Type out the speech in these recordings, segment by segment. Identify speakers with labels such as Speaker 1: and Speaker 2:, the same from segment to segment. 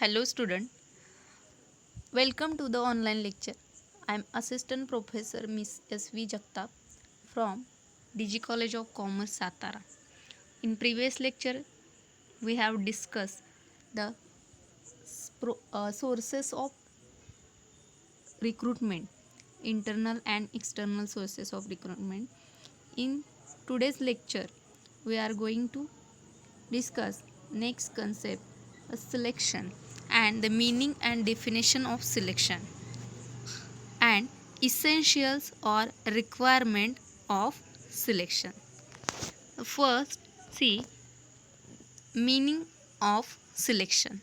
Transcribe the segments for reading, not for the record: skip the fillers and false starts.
Speaker 1: Hello student, welcome to the online lecture. I am Assistant Professor Miss S.V. Jagtap from Digi College of Commerce Satara. In previous lecture, we have discussed the sources of recruitment, internal and external sources of recruitment. In today's lecture, we are going to discuss next concept, selection, and the meaning and definition of selection, and essentials or requirement of selection. First, see meaning of selection.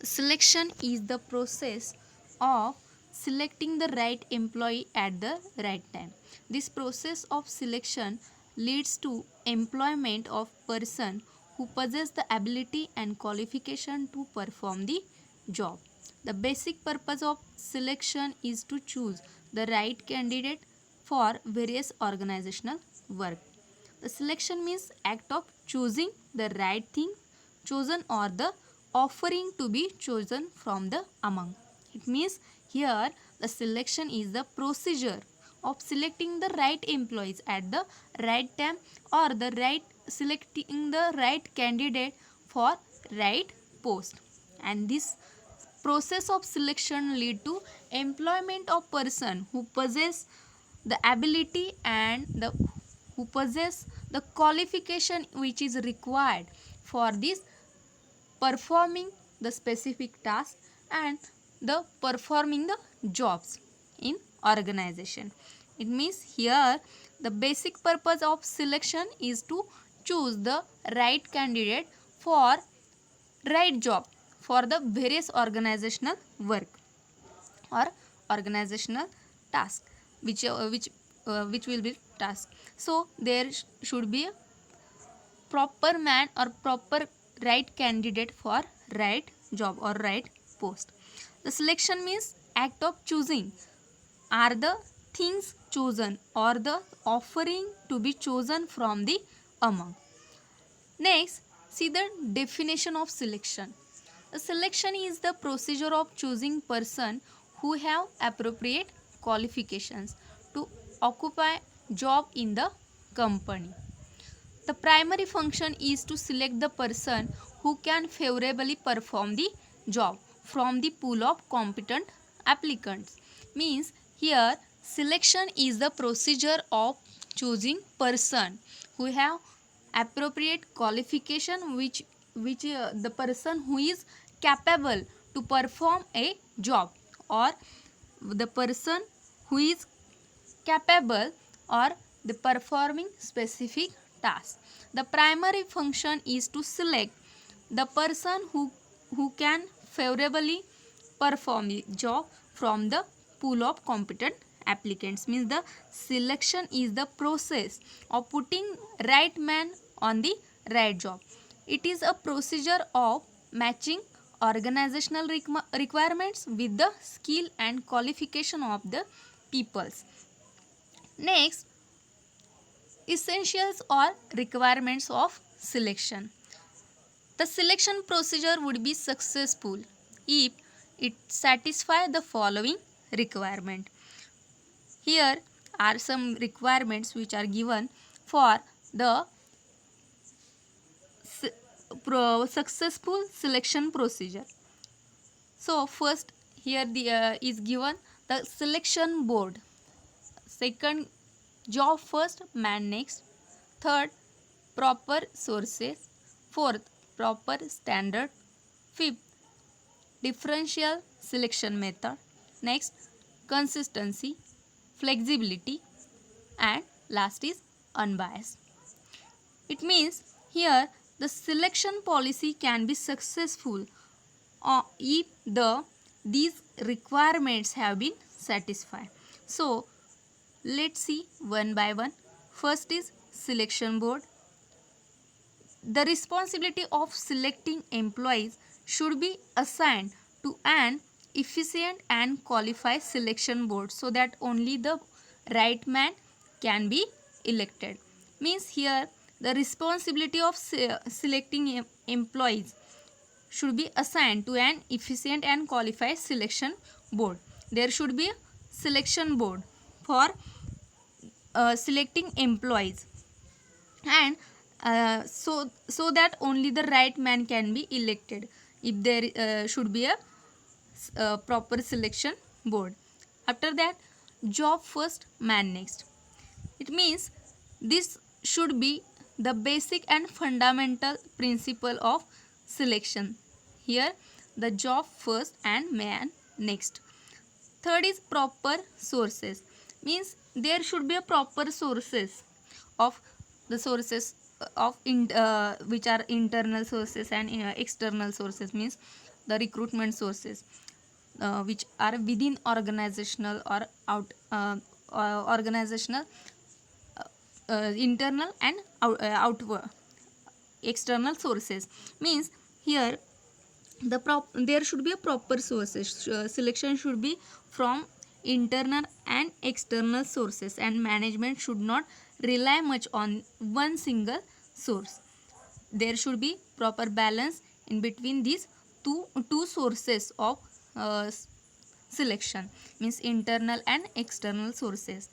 Speaker 1: Selection is the process of selecting the right employee at the right time. This process of selection leads to employment of person who possess the ability and qualification to perform the job. The basic purpose of selection is to choose the right candidate for various organizational work. The selection means act of choosing the right thing chosen or the offering to be chosen from the among. It means here the selection is the procedure of selecting the right employees at the right time or the right selecting the right candidate for right post, and this process of selection lead to employment of person who possess the ability and the who possess the qualification which is required for this performing the specific task and the performing the jobs in organization. It means here the basic purpose of selection is to choose the right candidate for right job for the various organizational work or organizational task which will be task. So there should be a proper man or proper right candidate for right job or right post. The selection means act of choosing are the things chosen or the offering to be chosen from the among. Next, see the definition of selection. The selection is the procedure of choosing person who have appropriate qualifications to occupy job in the company. The primary function is to select the person who can favorably perform the job from the pool of competent applicants. Means here selection is the procedure of choosing person who have appropriate qualification which the person who is capable to perform a job or the person who is capable or the performing specific task. The primary function is to select the person who can favorably perform the job from the pool of competent applicants. Means the selection is the process of putting right man on the right job. It is a procedure of matching organizational requirements with the skill and qualification of the peoples. Next, essentials or requirements of selection. The selection procedure would be successful if it satisfies the following requirement. Here are some requirements which are given for the successful selection procedure. So first here is given the selection board. Second, job first, man next. Third, proper sources. Fourth, proper standard. Fifth, differential selection method. Next, consistency, flexibility, and last is unbiased. It means here the selection policy can be successful if these requirements have been satisfied. So let's see one by one. First is selection board. The responsibility of selecting employees should be assigned to an efficient and qualified selection board so that only the right man can be elected. Means here the responsibility of selecting employees should be assigned to an efficient and qualified selection board. There should be a selection board for selecting employees, and so that only the right man can be elected. If there should be a proper selection board. After that, job first, man next. It means this should be the basic and fundamental principle of selection. Here, the job first and man next. Third is proper sources. Means there should be a proper sources of the sources of which are internal sources and external sources. Means the recruitment sources which are within organizational or organizational, internal and outward external sources. Means here there should be a proper sources. Selection should be from internal and external sources, and management should not rely much on one single source. There should be proper balance in between these two sources of selection, means internal and external sources.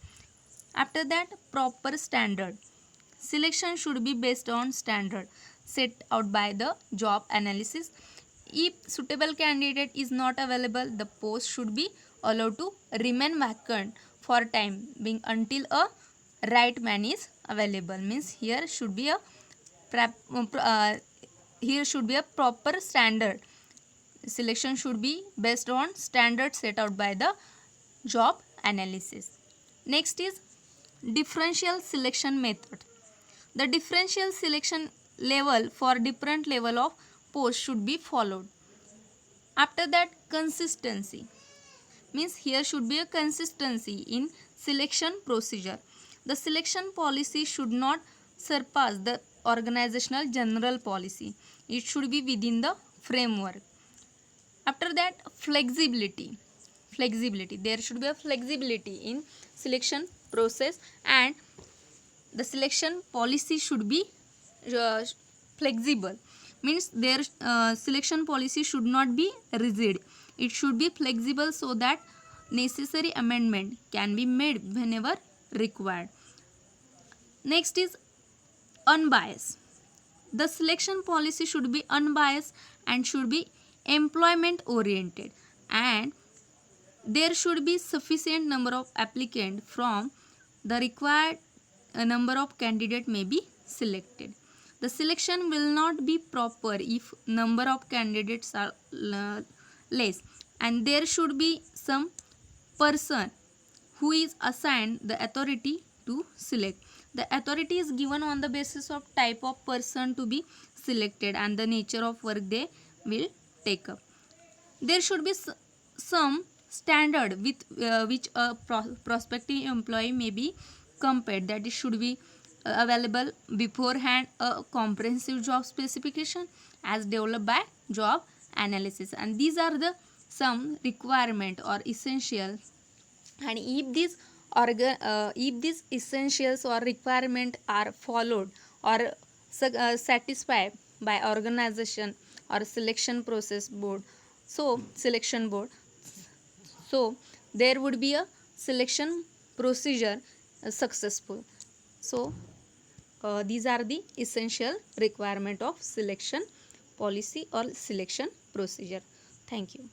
Speaker 1: After that, proper standard. Selection should be based on standard set out by the job analysis. If suitable candidate is not available, the post should be allowed to remain vacant for time being until a right man is available. Means here should be a proper standard. Selection should be based on standard set out by the job analysis. Next is differential selection method. The differential selection level for different level of post should be followed. After that, consistency. Means here should be a consistency in selection procedure. The selection policy should not surpass the organizational general policy. It should be within the framework. After that, flexibility. There should be a flexibility in selection process, and the selection policy should be flexible. Means their selection policy should not be rigid. It should be flexible so that necessary amendment can be made whenever required. Next is unbiased. The selection policy should be unbiased and should be employment oriented, and there should be sufficient number of applicants from the required number of candidate may be selected. The selection will not be proper if number of candidates are less, and there should be some person who is assigned the authority to select. The authority is given on the basis of type of person to be selected and the nature of work they will take up. There should be some standard with which a prospective employee may be compared, that it should be available beforehand a comprehensive job specification as developed by job analysis, and these are the some requirement or essential, and if these essentials or requirement are followed or satisfied by organization or selection process board, so selection board, so there would be a selection procedure successful. So these are the essential requirement of selection policy or selection procedure. Thank you.